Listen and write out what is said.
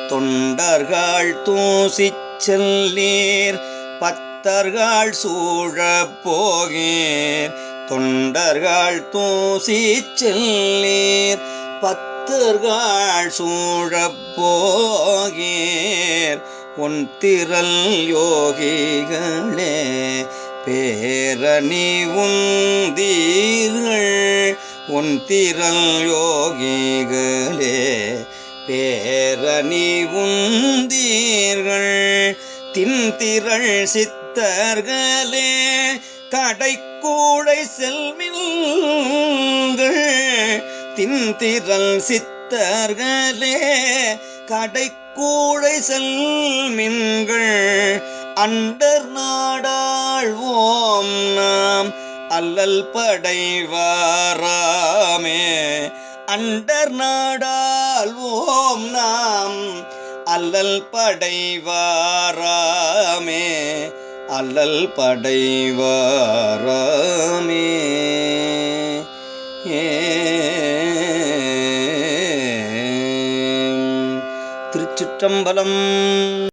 தொண்டர்கள் தூசிச் செல்லீர் பத்தர்கள் சூழப் போகீர். தொண்டர்கள் தூசிச் செல்லீர் பத்தர்கள் சூழப் போகீர். உன் திரள் யோகிகளே பேரணி உந்தீர்கள். உன் திரள் யோகிகளே பேரணி உந்தீர்கள். தின்திரள் சித்தர்களே கடைக்கூடை செல்மின்கள். தின்திரள் சித்தர்களே கடைக்கூடை செல்மின்கள். அண்டர் நாடாழ்வோம் நாம் அல்லல் படைவாராமே. அண்டர் நாடாழ்வோம் நாம் அல்லல் படைவாராமே. அல்லல் படைவாராமே. திருச்சிற்றம்பலம்.